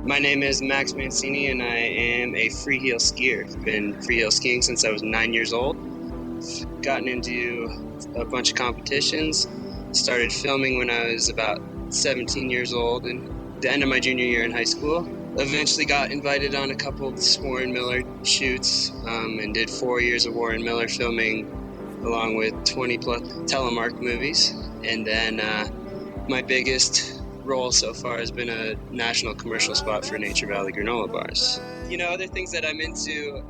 My name is Max Mancini, and I am a freeheel skier. I've been freeheel skiing since I was 9 years old. Gotten into a bunch of competitions. Started filming when I was about 17 years old, and the end of my junior year in high school. Eventually got invited on a couple of Warren Miller shoots, and did 4 years of Warren Miller filming, along with 20 plus telemark movies. And then my biggest role so far has been a national commercial spot for Nature Valley granola bars. Other things that I'm into,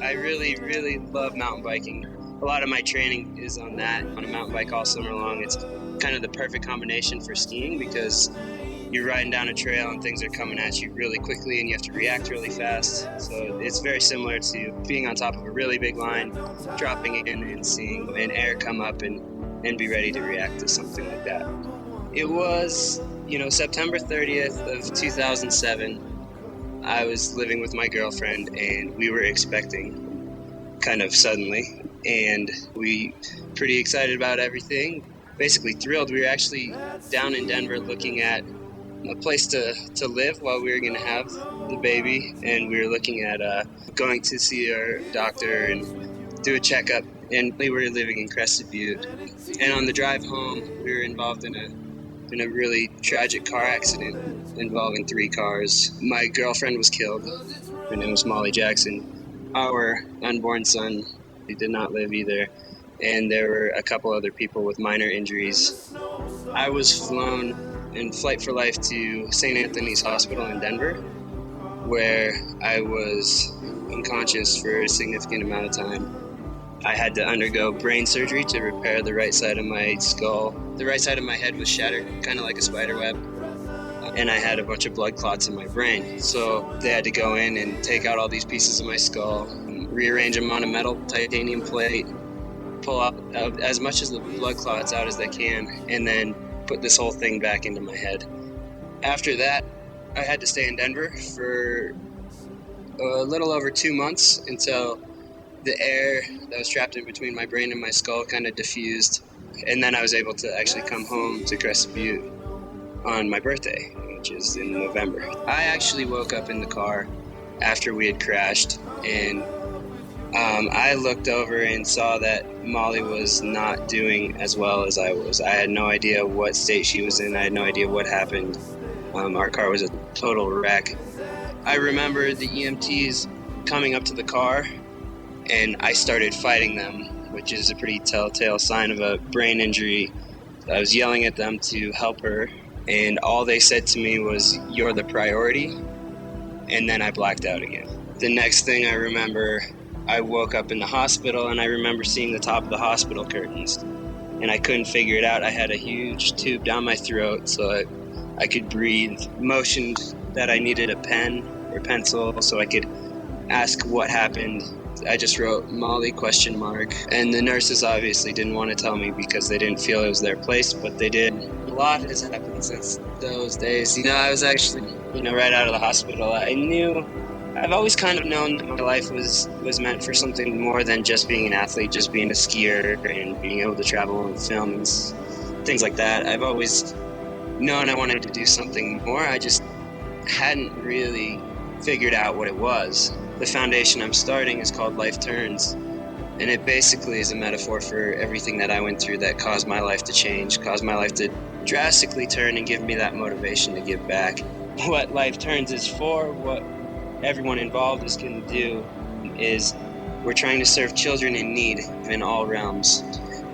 I really love mountain biking. A lot of my training is on that, on a mountain bike all summer long. It's kind of the perfect combination for skiing because you're riding down a trail and things are coming at you really quickly and you have to react really fast. So it's very similar to being on top of a really big line, dropping in and seeing an air come up and be ready to react to something like that. It was, September 30th of 2007. I was living with my girlfriend and we were expecting kind of suddenly, and we pretty excited about everything, basically thrilled. We were actually down in Denver looking at a place to live while we were going to have the baby, and we were looking at going to see our doctor and do a checkup, and we were living in Crested Butte. And on the drive home, we were involved in a really tragic car accident involving 3 cars. My girlfriend was killed. Her name was Molly Jackson. Our unborn son, he did not live either. And there were a couple other people with minor injuries. I was flown in Flight for Life to St. Anthony's Hospital in Denver, where I was unconscious for a significant amount of time. I had to undergo brain surgery to repair the right side of my skull. The right side of my head was shattered, kind of like a spider web, and I had a bunch of blood clots in my brain. So they had to go in and take out all these pieces of my skull, rearrange them on a metal titanium plate, pull out as much of the blood clots out as they can, and then put this whole thing back into my head. After that, I had to stay in Denver for a little over 2 months until the air that was trapped in between my brain and my skull kind of diffused, and then I was able to actually come home to Crested Butte on my birthday, which is in November. I actually woke up in the car after we had crashed, and I looked over and saw that Molly was not doing as well as I was. I had no idea what state she was in. I had no idea what happened. Our car was a total wreck. I remember the EMTs coming up to the car, and I started fighting them, which is a pretty telltale sign of a brain injury. I was yelling at them to help her, and all they said to me was, "You're the priority," and then I blacked out again. The next thing I remember, I woke up in the hospital, and I remember seeing the top of the hospital curtains, and I couldn't figure it out. I had a huge tube down my throat so I could breathe. Motioned that I needed a pen or pencil so I could ask what happened. I just wrote Molly ? And the nurses obviously didn't want to tell me because they didn't feel it was their place, but they did. A lot has happened since those days. I was actually, right out of the hospital. I've always kind of known that my life was meant for something more than just being an athlete, just being a skier and being able to travel and film and things like that. I've always known I wanted to do something more. I just hadn't really figured out what it was. The foundation I'm starting is called Life Turns, and it basically is a metaphor for everything that I went through that caused my life to change, caused my life to drastically turn and give me that motivation to give back. What Life Turns is for, what everyone involved is going to do, is we're trying to serve children in need in all realms,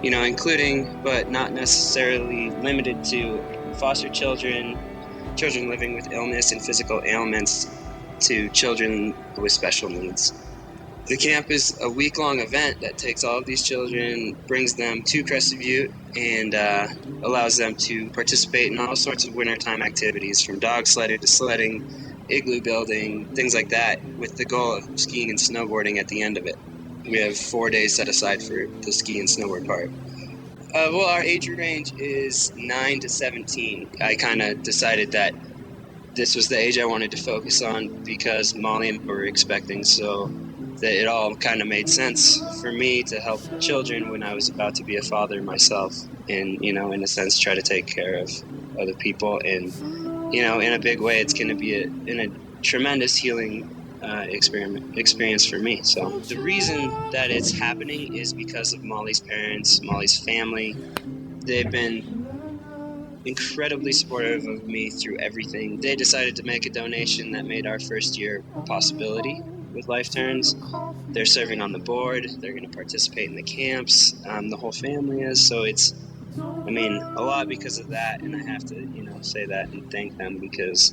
including but not necessarily limited to foster children, children living with illness and physical ailments, to children with special needs. The camp is a week-long event that takes all of these children, brings them to Crested Butte, and allows them to participate in all sorts of wintertime activities, from dog sledding to sledding, igloo building, things like that, with the goal of skiing and snowboarding at the end of it. We have 4 days set aside for the ski and snowboard part. Our age range is 9 to 17. I kind of decided that this was the age I wanted to focus on because Molly and I were expecting, so that it all kind of made sense for me to help children when I was about to be a father myself and, in a sense, try to take care of other people. And, you know, in a big way, it's going to be a tremendous healing experience for me. So the reason that it's happening is because of Molly's parents, Molly's family. They've been incredibly supportive of me through everything. They decided to make a donation that made our first year a possibility with Life Turns. They're serving on the board. They're going to participate in the camps. The whole family is. So it's, I mean, a lot because of that. And I have to, you know, say that and thank them because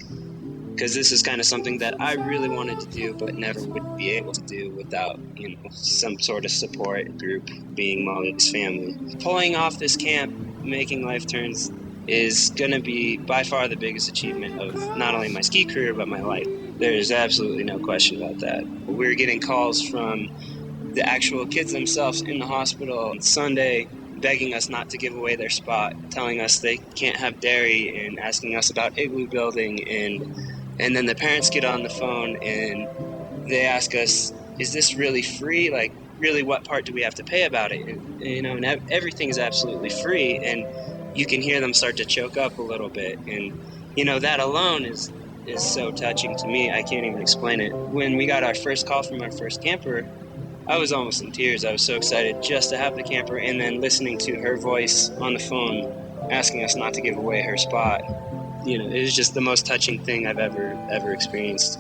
this is kind of something that I really wanted to do, but never would be able to do without, you know, some sort of support group being Molly's family. Pulling off this camp, making Life Turns, is going to be by far the biggest achievement of not only my ski career, but my life. There's absolutely no question about that. We're getting calls from the actual kids themselves in the hospital on Sunday begging us not to give away their spot, telling us they can't have dairy and asking us about igloo building. And then the parents get on the phone and they ask us, is this really free? Like, really, what part do we have to pay about it? And you know, and everything is absolutely free. And you can hear them start to choke up a little bit. And, you know, that alone is so touching to me. I can't even explain it. When we got our first call from our first camper, I was almost in tears. I was so excited just to have the camper, and then listening to her voice on the phone asking us not to give away her spot. You know, it was just the most touching thing I've ever experienced.